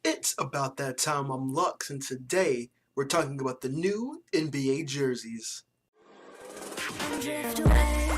It's about that time. I'm Lux, and today we're talking about the new NBA jerseys. Drift away.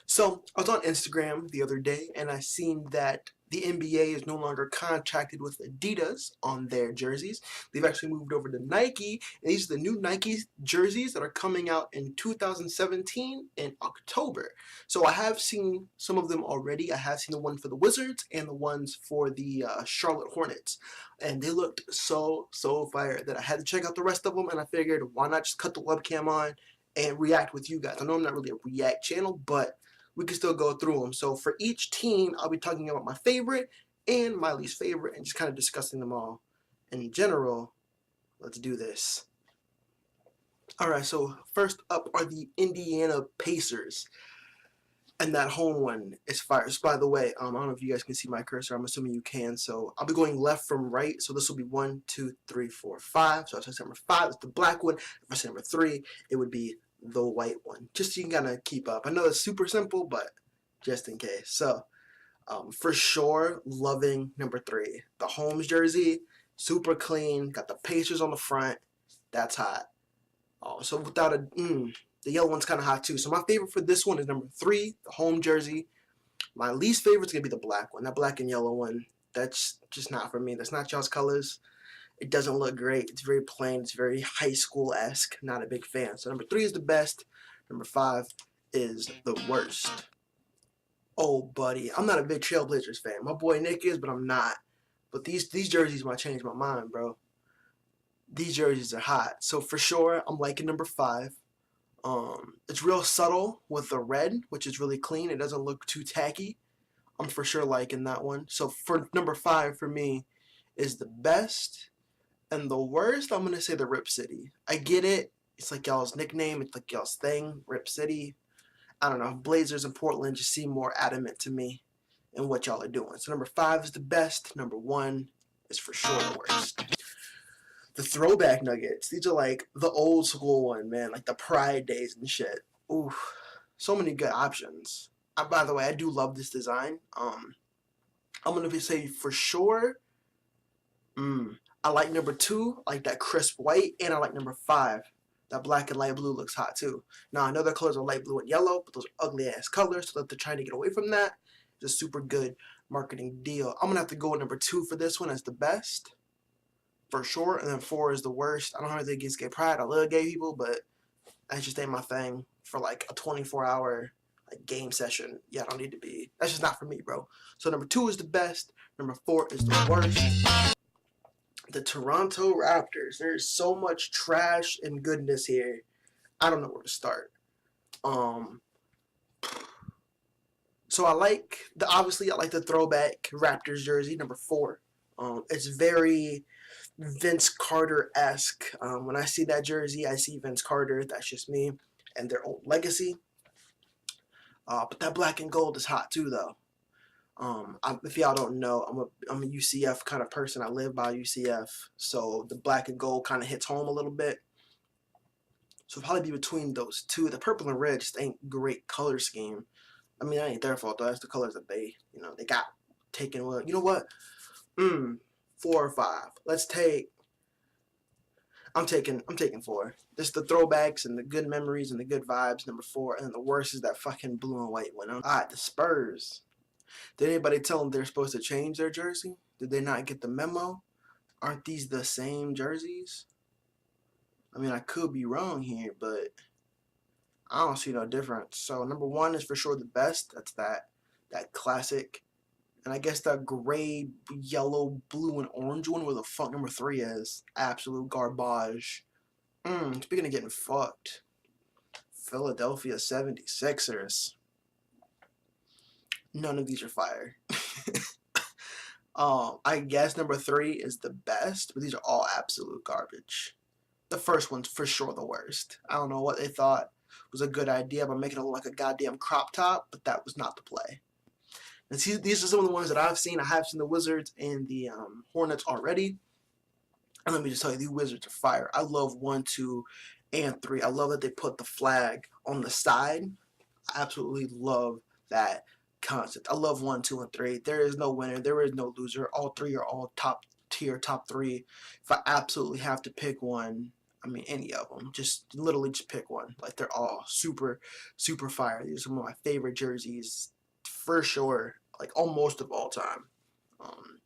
So, I was on Instagram the other day, and I seen that the NBA is no longer contracted with Adidas on their jerseys. They've actually moved over to Nike, and these are the new Nike jerseys that are coming out in 2017 in October. So I have seen some of them already. I have seen the one for the Wizards and the ones for the Charlotte Hornets, and they looked so fire that I had to check out the rest of them, and I figured, why not just cut the webcam on and react with you guys. I know I'm not really a react channel, but we can still go through them. So for each team, I'll be talking about my favorite and my least favorite and just kind of discussing them all. In general, let's do this. Alright, so first up are the Indiana Pacers. And that home one is fire. So by the way, I don't know if you guys can see my cursor. I'm assuming you can. So I'll be going left from right. So this will be 1, 2, 3, 4, 5. So if I say number 5 is the black one. If I say number 3, it would be the white one, just so you can kind of keep up. I know it's super simple, but just in case. So for sure, loving number 3, the Holmes jersey, super clean, got the Pacers on the front. That's hot. So without the yellow one's kind of hot too. So my favorite for this one is number 3, the home jersey. My least favorite is gonna be the black one, that black and yellow one. That's just not for me. That's not y'all's colors. It doesn't look great. It's very plain. It's very high school-esque. Not a big fan. So number 3 is the best. Number 5 is the worst. Oh, buddy. I'm not a big Trailblazers fan. My boy Nick is, but I'm not. But these jerseys might change my mind, bro. These jerseys are hot. So for sure, I'm liking number 5. It's real subtle with the red, which is really clean. It doesn't look too tacky. I'm for sure liking that one. So for number 5 for me is the best. And the worst, I'm going to say the Rip City. I get it. It's like y'all's nickname. It's like y'all's thing, Rip City. I don't know. Blazers in Portland just seem more adamant to me in what y'all are doing. So number 5 is the best. Number 1 is for sure the worst. The throwback Nuggets. These are like the old school one, man. Like the Pride days and shit. Ooh, so many good options. By the way, I do love this design. I'm going to say for sure, I like number 2, I like that crisp white, and I like number 5. That black and light blue looks hot too. Now I know their colors are light blue and yellow, but those are ugly ass colors, so that they're trying to get away from that. It's a super good marketing deal. I'm gonna have to go with number 2 for this one as the best, for sure, and then 4 is the worst. I don't have anything against gay pride. I love gay people, but that just ain't my thing for like a 24-hour like game session. Yeah, I don't need to be. That's just not for me, bro. So number 2 is the best. Number 4 is the worst. The Toronto Raptors. There's so much trash and goodness here. I don't know where to start. So I like obviously I like the throwback Raptors jersey, number 4. It's very Vince Carter-esque. When I see that jersey, I see Vince Carter. That's just me and their old legacy. But that black and gold is hot too, though. If y'all don't know, I'm a UCF kind of person. I live by UCF, so the black and gold kind of hits home a little bit. So it'll probably be between those two. The purple and red just ain't great color scheme. I mean, that ain't their fault though. That's the colors that they got taken. Well, you know what? 4 or 5. Let's take. I'm taking 4. Just the throwbacks and the good memories and the good vibes. Number 4, and then the worst is that fucking blue and white one. Alright, the Spurs. Did anybody tell them they're supposed to change their jersey? Did they not get the memo? Aren't these the same jerseys? I mean, I could be wrong here, but I don't see no difference. So number 1 is for sure the best. That's that classic. And I guess that gray, yellow, blue, and orange one where the fuck number 3 is. Absolute garbage. Speaking of getting fucked. Philadelphia 76ers. None of these are fire. I guess number 3 is the best, but these are all absolute garbage. The first one's for sure the worst. I don't know what they thought was a good idea by making it look like a goddamn crop top, but that was not the play. And see, these are some of the ones that I've seen. I have seen the Wizards and the Hornets already. And let me just tell you, the Wizards are fire. I love 1, 2, and 3. I love that they put the flag on the side. I absolutely love that concept. I love 1, 2, and 3. There is no winner. There is no loser. All three are all top tier, top three. If I absolutely have to pick one, I mean any of them. Just literally just pick one. Like they're all super, super fire. These are some of my favorite jerseys for sure. Like almost of all time. Um,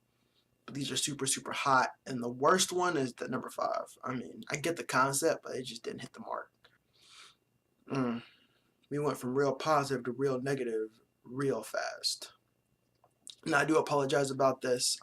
but these are super, super hot. And the worst one is the number 5. I mean, I get the concept, but it just didn't hit the mark. We went from real positive to real negative real fast. Now, I do apologize about this.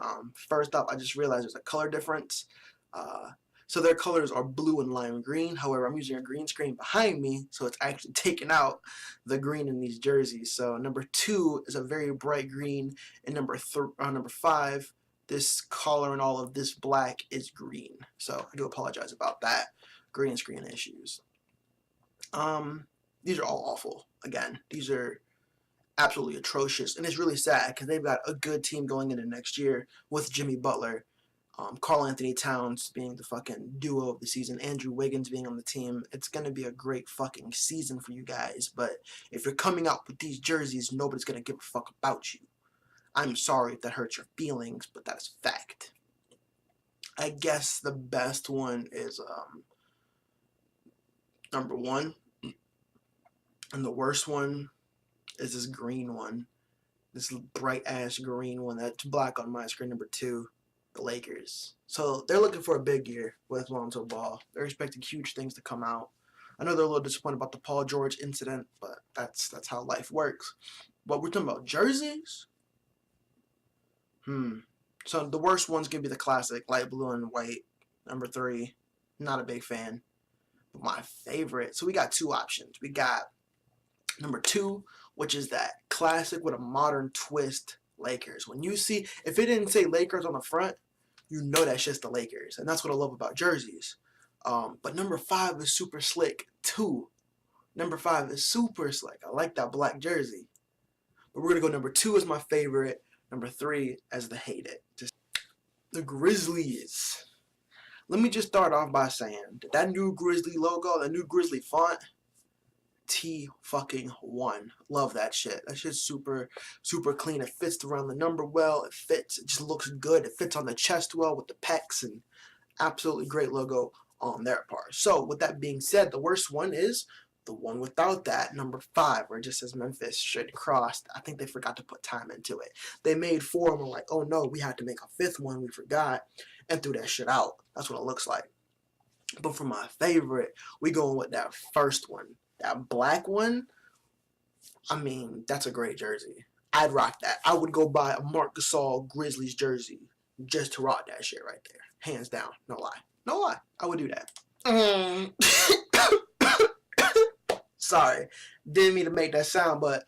First off, I just realized there's a color difference. Uh, so their colors are blue and lime green. However, I'm using a green screen behind me, so it's actually taking out the green in these jerseys. So number 2 is a very bright green, and number 5, this collar and all of this black is green. So I do apologize about that. Green screen issues. These are all awful. Again, these are absolutely atrocious, and it's really sad because they've got a good team going into next year with Jimmy Butler, Karl Anthony Towns being the fucking duo of the season, Andrew Wiggins being on the team. It's gonna be a great fucking season for you guys. But if you're coming out with these jerseys, nobody's gonna give a fuck about you. I'm sorry if that hurts your feelings, but that's fact. I guess the best one is number 1, and the worst one is this green one. This bright ass green one that's black on my screen. Number 2, the Lakers. So they're looking for a big year with Lonzo Ball. They're expecting huge things to come out. I know they're a little disappointed about the Paul George incident, but that's how life works. But we're talking about jerseys. So the worst one's gonna be the classic light blue and white. Number 3, not a big fan. But my favorite. So we got 2 options. We got number 2, which is that classic with a modern twist Lakers. When you see, if it didn't say Lakers on the front, you know that's just the Lakers. And that's what I love about jerseys. But number 5 is super slick too. Number 5 is super slick. I like that black jersey. But we're going to go number 2 as my favorite. Number 3 as the hate it. Just the Grizzlies. Let me just start off by saying that new Grizzly logo, that new Grizzly font, T-fucking-1. Love that shit. That shit's super, super clean. It fits around the number well. It fits. It just looks good. It fits on the chest well with the pecs, and absolutely great logo on their part. So with that being said, the worst one is the one without that, number 5, where it just says Memphis straight crossed. I think they forgot to put time into it. They made 4 and were like, oh no, we had to make a 5th one. We forgot and threw that shit out. That's what it looks like. But for my favorite, we going with that first one. That black one, I mean, that's a great jersey. I'd rock that. I would go buy a Marc Gasol Grizzlies jersey just to rock that shit right there. Hands down. No lie. No lie. I would do that. Sorry. Didn't mean to make that sound, but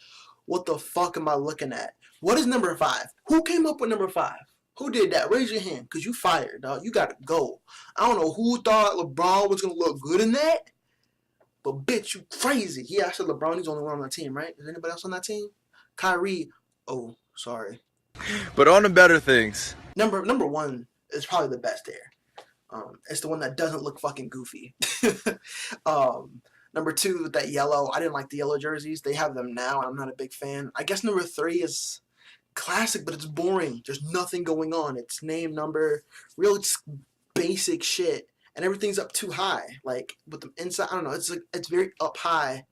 what the fuck am I looking at? What is number 5? Who came up with number 5? Who did that? Raise your hand, because you fired, dog. You got to go. I don't know who thought LeBron was going to look good in that. But bitch, you crazy. Yeah, I said LeBron, he's the only one on the team, right? Is anybody else on that team? Kyrie, oh, sorry. But on to better things. Number 1 is probably the best there. It's the one that doesn't look fucking goofy. Number 2, that yellow. I didn't like the yellow jerseys. They have them now, and I'm not a big fan. I guess number 3 is classic, but it's boring. There's nothing going on. It's name, number, real basic shit. And everything's up too high, like with the inside. I don't know. It's like it's very up high,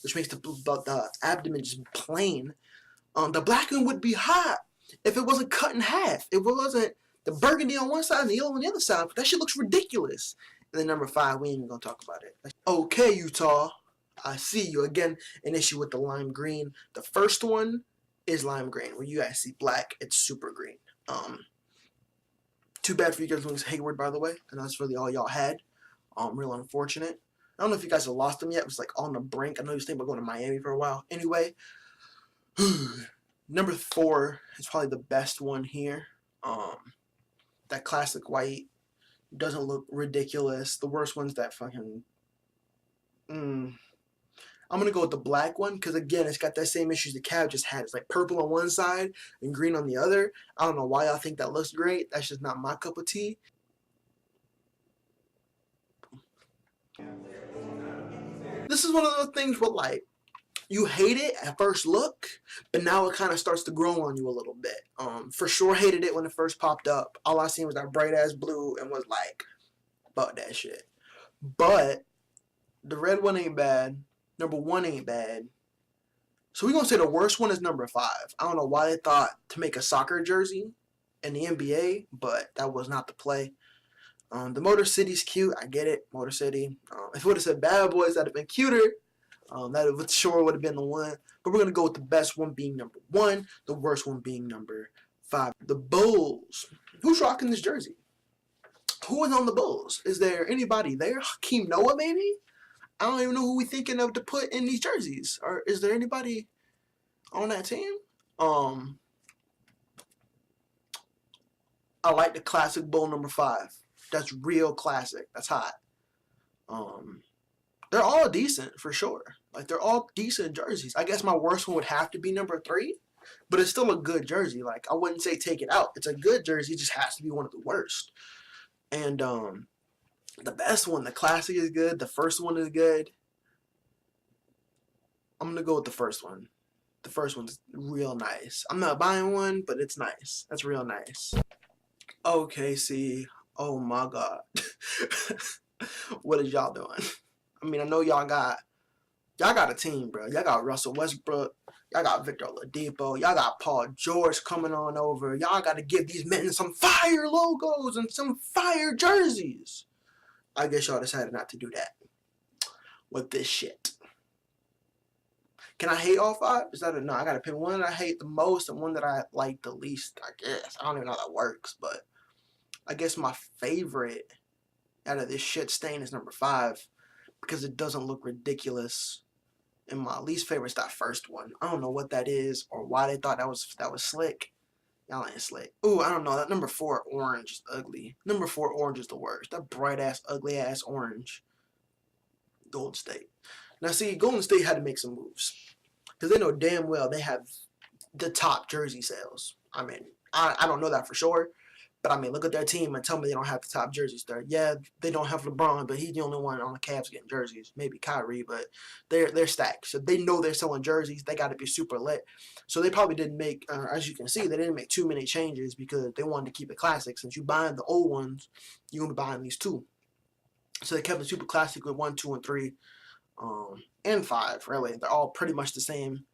which makes the abdomen just plain. The black one would be hot if it wasn't cut in half. If it wasn't the burgundy on one side and the yellow on the other side. But that shit looks ridiculous. And then number 5, we ain't even gonna talk about it. Okay, Utah, I see you again. An issue with the lime green. The first one is lime green. When you guys see black, it's super green. Too bad for you guys losing Hayward, by the way. And that's really all y'all had. Real unfortunate. I don't know if you guys have lost him yet. It was like on the brink. I know he was thinking about going to Miami for a while. Anyway, number 4 is probably the best one here. That classic white doesn't look ridiculous. The worst one's that fucking... I'm going to go with the black one because, again, it's got that same issues the Cavs just had. It's like purple on one side and green on the other. I don't know why y'all think that looks great. That's just not my cup of tea. This is one of those things where, like, you hate it at first look, but now it kind of starts to grow on you a little bit. For sure hated it when it first popped up. All I seen was that bright ass blue and was like, fuck that shit. But the red one ain't bad. Number 1 ain't bad. So we're gonna say the worst one is number 5. I don't know why they thought to make a soccer jersey in the NBA, but that was not the play. The Motor City's cute. I get it, Motor City. If it would have said Bad Boys, that'd have been cuter. That would sure would have been the one. But we're gonna go with the best one being number 1, the worst one being number 5. The Bulls. Who's rocking this jersey? Who is on the Bulls? Is there anybody there? Hakeem Noah, maybe? I don't even know who we thinking of to put in these jerseys. Or is there anybody on that team? I like the classic Bull number 5. That's real classic. That's hot. They're all decent for sure. Like they're all decent jerseys. I guess my worst one would have to be number 3, but it's still a good jersey. Like I wouldn't say take it out. It's a good jersey. It just has to be one of the worst. And the best one, the classic is good. The first one is good. I'm gonna go with the first one. The first one's real nice. I'm not buying one, but it's nice. That's real nice. Okay, see. Oh my God. What is y'all doing? I mean, I know y'all got a team, bro. Y'all got Russell Westbrook. Y'all got Victor Oladipo. Y'all got Paul George coming on over. Y'all got to give these men some fire logos and some fire jerseys. I guess y'all decided not to do that with this shit. Can I hate all 5? Is that a no? I gotta pick one that I hate the most and one that I like the least. I guess I don't even know how that works, but I guess my favorite out of this shit stain is number 5 because it doesn't look ridiculous. And my least favorite is that first one. I don't know what that is or why they thought that was slick. Y'all ain't slick. Ooh, I don't know. That number 4 orange is ugly. Number 4 orange is the worst. That bright ass, ugly ass orange. Golden State. Now see, Golden State had to make some moves because they know damn well they have the top jersey sales. I mean, I don't know that for sure. But I mean, look at their team and tell me they don't have the top jerseys there. Yeah, they don't have LeBron, but he's the only one on the Cavs getting jerseys. Maybe Kyrie, but they're stacked. So they know they're selling jerseys. They got to be super lit. So they probably didn't make, as you can see, they didn't make too many changes because they wanted to keep it classic. Since you're buying the old ones, you're gonna be buying these 2. So they kept it super classic with 1, 2, and 3, and 5. Really, they're all pretty much the same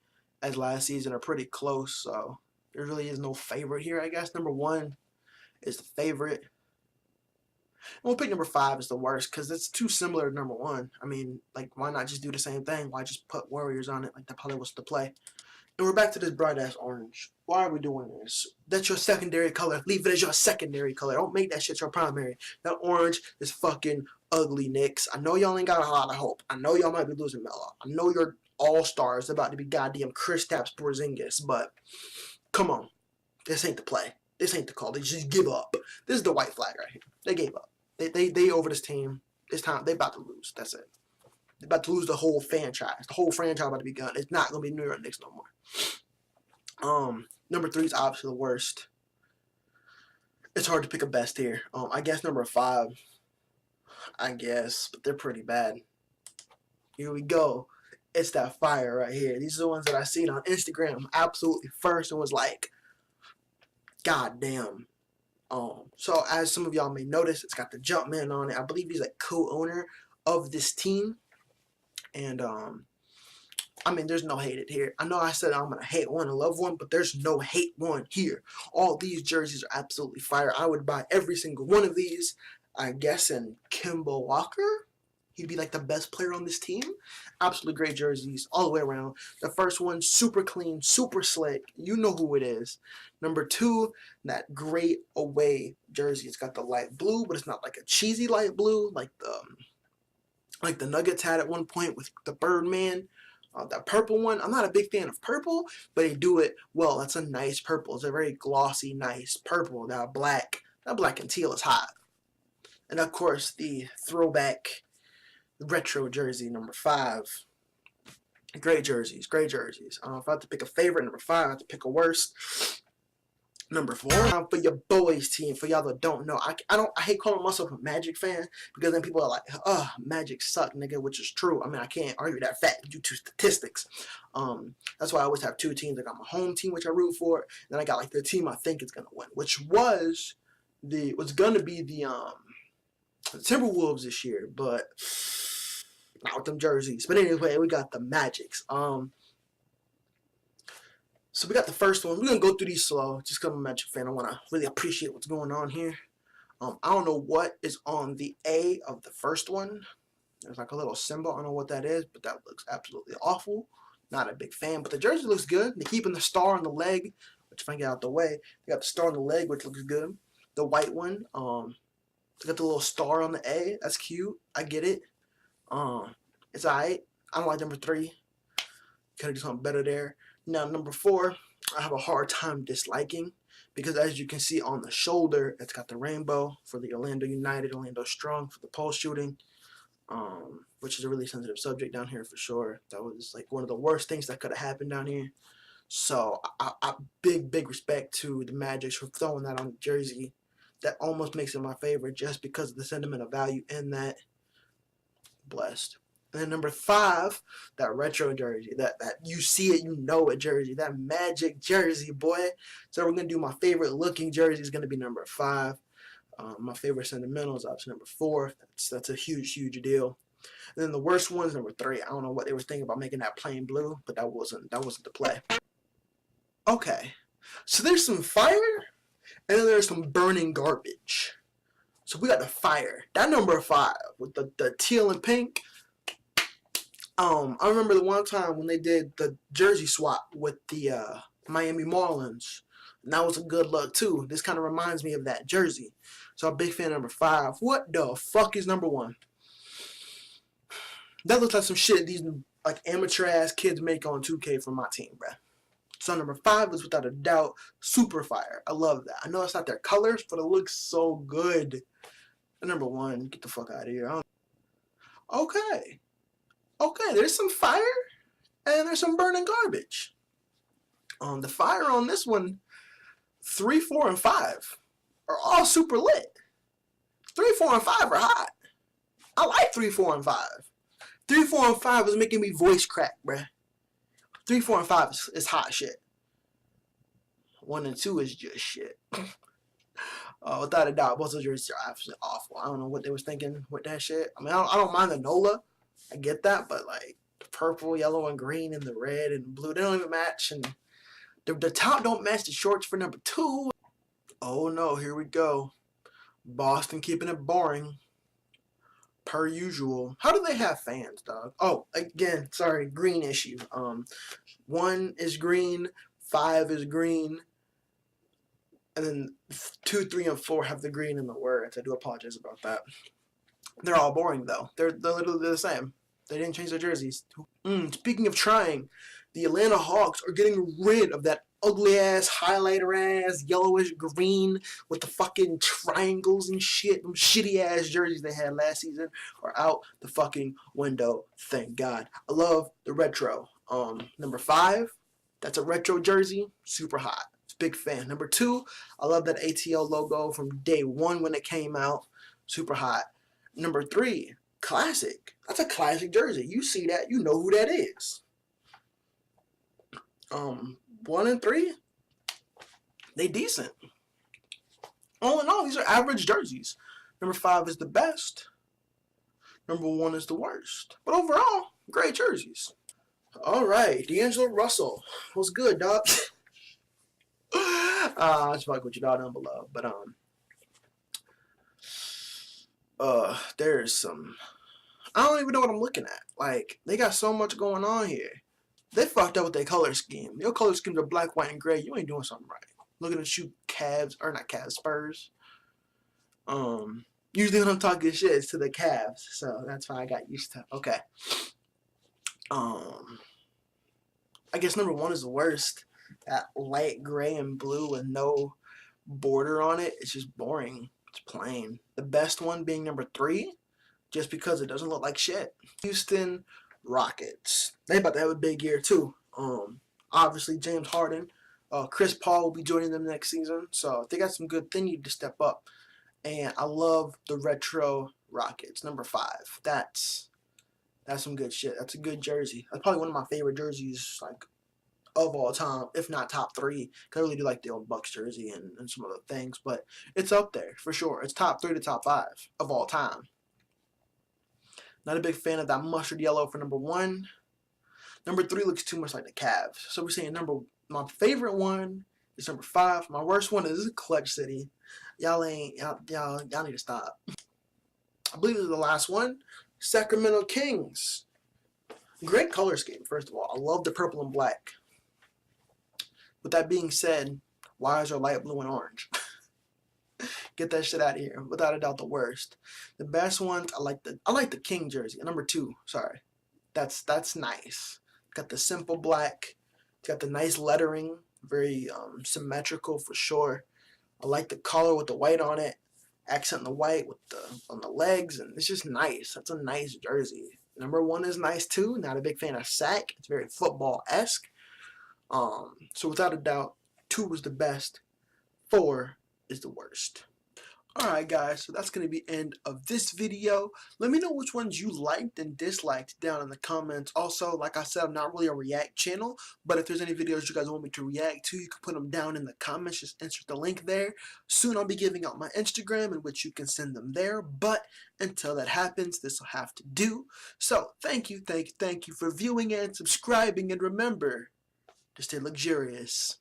as last season. Are pretty close. So there really is no favorite here. I guess number 1 is the favorite. And we'll pick number 5 as the worst because it's too similar to number 1. I mean, like, why not just do the same thing? Why just put Warriors on it? Like, that probably was the play. And we're back to this bright-ass orange. Why are we doing this? That's your secondary color. Leave it as your secondary color. Don't make that shit your primary. That orange is fucking ugly, Knicks. I know y'all ain't got a lot of hope. I know y'all might be losing Melo. I know your all-stars about to be goddamn Kristaps Porzingis, but come on. This ain't the play. This ain't the call. They just give up. This is the white flag right here. They gave up. They over this team. This time they about to lose. That's it. They're about to lose the whole franchise. The whole franchise about to be gone. It's not gonna be New York Knicks no more. Number 3 is obviously the worst. It's hard to pick a best here. I guess number 5. I guess, but they're pretty bad. Here we go. It's that fire right here. These are the ones that I seen on Instagram absolutely first and was like, God damn. So as some of y'all may notice, it's got the Jumpman on it. I believe he's a co-owner of this team. And I mean, there's no hate here. I know I said I'm gonna hate one and love one, but there's no hate one here. All these jerseys are absolutely fire. I would buy every single one of these. I guess in Kemba Walker, he'd be like the best player on this team. Absolutely great jerseys all the way around. The first one, super clean, super slick. You know who it is. Number 2, that great away jersey. It's got the light blue, but it's not like a cheesy light blue like the Nuggets had at one point with the Birdman. That purple one, I'm not a big fan of purple, but they do it well. That's a nice purple. It's a very glossy, nice purple. That black and teal is hot. And of course, the throwback retro jersey, number 5. Great jerseys, great jerseys. If I had to pick a favorite, number 5, I have to pick a worst. Number 4, for your boys team. For y'all that don't know, I hate calling myself a Magic fan because then people are like, Magic suck, nigga, which is true. I mean, I can't argue that fact due to statistics. That's why I always have 2 teams. I got my home team, which I root for, and then I got like the team I think is gonna win, which was gonna be the Timberwolves this year, but not with them jerseys. But anyway, we got the Magics. So we got the first one. We're going to go through these slow. Just because I'm a Magic fan, I want to really appreciate what's going on here. I don't know what is on the A of the first one. There's like a little symbol. I don't know what that is, but that looks absolutely awful. Not a big fan, but the jersey looks good. They're keeping the star on the leg, which if I get out the way, they got the star on the leg, which looks good. The white one, they got the little star on the A. That's cute. I get it. It's alright. I don't like number 3. Gotta do something better there. Now, number 4, I have a hard time disliking because as you can see on the shoulder, it's got the rainbow for the Orlando United, Orlando Strong for the pole shooting, which is a really sensitive subject down here for sure. That was like one of the worst things that could have happened down here. So, big respect to the Magic for throwing that on the jersey. That almost makes it my favorite just because of the sentimental value in that. Blessed. And then number 5, that retro jersey, that you see it, you know it jersey, that Magic jersey, boy. So we're gonna do my favorite looking jersey is gonna be number 5. My favorite sentimental is obviously number 4. That's a huge deal. And then the worst one is number 3. I don't know what they were thinking about making that plain blue, but that wasn't the play. Okay, so there's some fire, and then there's some burning garbage. So we got the fire. That number 5 with the teal and pink. I remember the one time when they did the jersey swap with the Miami Marlins. And that was a good look too. This kind of reminds me of that jersey. So I'm a big fan of number 5. What the fuck is number 1? That looks like some shit these like amateur ass kids make on 2K for my team, bruh. So number 5 is without a doubt super fire. I love that. I know it's not their colors, but it looks so good. And number 1, get the fuck out of here. Okay, there's some fire and there's some burning garbage. The fire on this one, 3, 4, and 5 are all super lit. 3, 4, and 5 are hot. I like 3, 4, and 5. 3, 4, and 5 is making me voice crack, bruh. 3, 4, and 5 is hot shit. 1 and 2 is just shit. Without a doubt, both of those are absolutely awful. I don't know what they was thinking with that shit. I mean, I don't mind the NOLA. I get that, but like the purple, yellow, and green, and the red and blue, they don't even match. And the top don't match the shorts for number 2. Oh no, here we go. Boston keeping it boring. Per usual. How do they have fans, dog? Oh, again, sorry, green issue. 1 is green, 5 is green, and then 2, 3, and 4 have the green in the words. I do apologize about that. They're all boring though. They're literally the same. They didn't change their jerseys. Speaking of trying, the Atlanta Hawks are getting rid of that ugly ass, highlighter ass, yellowish green with the fucking triangles and shit. Them shitty ass jerseys they had last season are out the fucking window. Thank God. I love the retro. Number 5, that's a retro jersey. Super hot. Big fan. Number 2, I love that ATL logo from day 1 when it came out. Super hot. Number 3, classic. That's a classic jersey. You see that, you know who that is. 1 and 3, they decent. All in all, these are average jerseys. Number 5 is the best. Number 1 is the worst. But overall, great jerseys. All right, D'Angelo Russell. What's good, dog? I'll just fuck with you, dog, down below. But there's some. I don't even know what I'm looking at. Like, they got so much going on here. They fucked up with their color scheme. Your color schemes are black, white, and gray. You ain't doing something right. Looking at you, Cavs, or not Cavs, Spurs. Usually when I'm talking shit, it's to the Cavs. So that's why I got used to. Okay. I guess number 1 is the worst. That light gray and blue with no border on it. It's just boring. It's plain. The best one being number 3, just because it doesn't look like shit. Houston Rockets. They about to have a big year too. Obviously James Harden Chris Paul will be joining them next season, so they got some good. They need to step up. And I love the retro Rockets number 5. That's some good shit. That's a good jersey. That's probably one of my favorite jerseys, like of all time, if not top 3. Cause I really do like the old Bucks jersey and some other things, but it's up there for sure. It's top 3 to top 5 of all time. Not a big fan of that mustard yellow for number 1. Number 3 looks too much like the Cavs. So we're saying my favorite one is number 5. My worst one is Clutch City. Y'all need to stop. I believe this is the last one. Sacramento Kings. Great color scheme, first of all. I love the purple and black. With that being said, why is there light blue and orange? Get that shit out of here. Without a doubt, the worst. The best ones, I like the King jersey. Number 2, sorry. That's nice. Got the simple black. It's got the nice lettering. Very symmetrical for sure. I like the collar with the white on it. Accent the white with on the legs, and it's just nice. That's a nice jersey. Number 1 is nice too. Not a big fan of Sack. It's very football-esque. So without a doubt, 2 was the best. 4 is the worst. Alright guys, so that's going to be the end of this video. Let me know which ones you liked and disliked down in the comments. Also, like I said, I'm not really a react channel, but if there's any videos you guys want me to react to, you can put them down in the comments. Just insert the link there. Soon I'll be giving out my Instagram in which you can send them there, but until that happens, this will have to do. So, thank you for viewing and subscribing, and remember to stay luxurious.